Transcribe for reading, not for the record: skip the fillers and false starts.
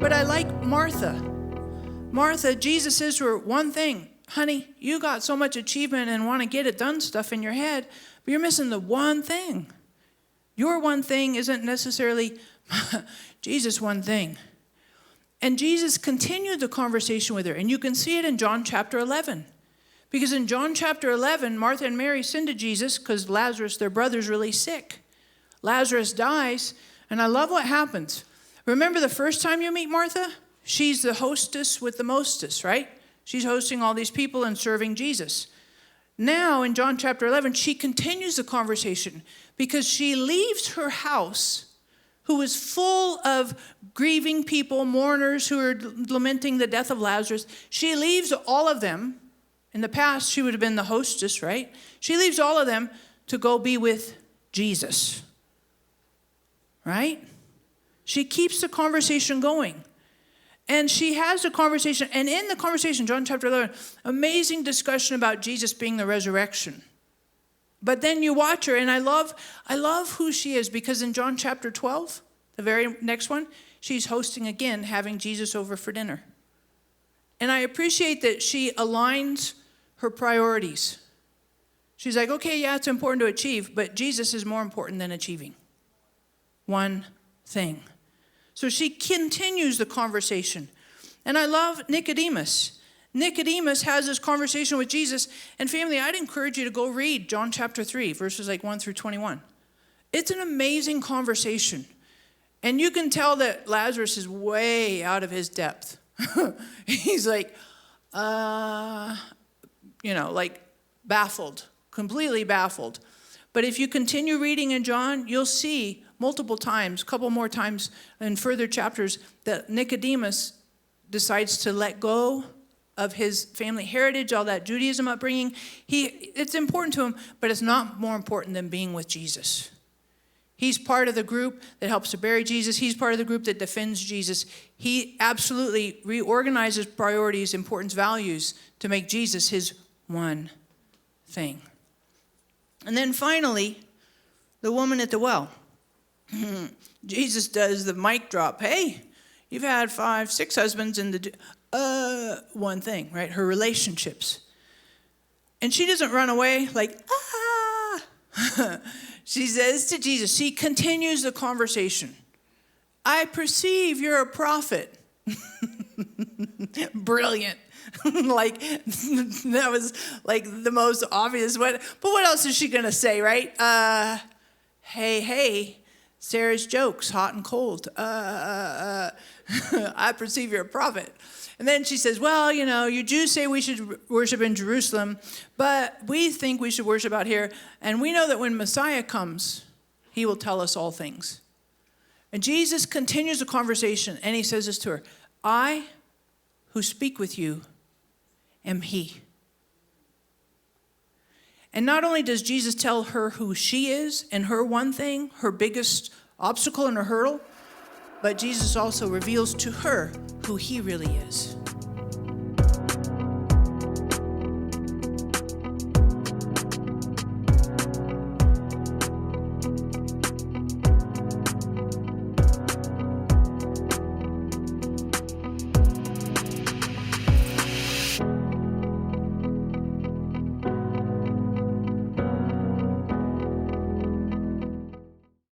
But I like Martha. Martha, Jesus says to her one thing, honey, you got so much achievement and want to get it done stuff in your head, but you're missing the one thing. Your one thing isn't necessarily Jesus' one thing. And Jesus continued the conversation with her. And you can see it in John chapter 11. Because in John chapter 11, Martha and Mary send to Jesus because Lazarus, their brother's really sick. Lazarus dies, and I love what happens. Remember the first time you meet Martha? She's the hostess with the mostest, right? She's hosting all these people and serving Jesus. Now, in John chapter 11, she continues the conversation because she leaves her house, who is full of grieving people, mourners who are lamenting the death of Lazarus. She leaves all of them. In the past, she would have been the hostess, right? She leaves all of them to go be with Jesus, right? She keeps the conversation going. And she has a conversation, and in the conversation, John chapter 11, amazing discussion about Jesus being the resurrection. But then you watch her, and I love who she is, because in John chapter 12, the very next one, she's hosting again, having Jesus over for dinner. And I appreciate that she aligns her priorities. She's like, okay, yeah, it's important to achieve, but Jesus is more important than achieving one thing. So she continues the conversation. And I love Nicodemus. Nicodemus has this conversation with Jesus. And family, I'd encourage you to go read John chapter 3, verses 1 through 21. It's an amazing conversation. And you can tell that Lazarus is way out of his depth. He's like, baffled, completely baffled. But if you continue reading in John, you'll see multiple times, a couple more times in further chapters, that Nicodemus decides to let go of his family heritage, all that Judaism upbringing. It's important to him, but it's not more important than being with Jesus. He's part of the group that helps to bury Jesus. He's part of the group that defends Jesus. He absolutely reorganizes priorities, importance, values to make Jesus his one thing. And then finally, the woman at the well. Jesus does the mic drop. Hey, you've had 5, 6 husbands and one thing, right? Her relationships. And she doesn't run away like, She says to Jesus, she continues the conversation. I perceive you're a prophet. Brilliant. Like, that was like the most obvious one. But what else is she going to say, right? Hey, Sarah's jokes, hot and cold. I perceive you're a prophet. And then she says, well, you Jews say we should worship in Jerusalem, but we think we should worship out here. And we know that when Messiah comes, he will tell us all things. And Jesus continues the conversation, and he says this to her, I who speak with you am he. And not only does Jesus tell her who she is and her one thing, her biggest obstacle and her hurdle, but Jesus also reveals to her who he really is.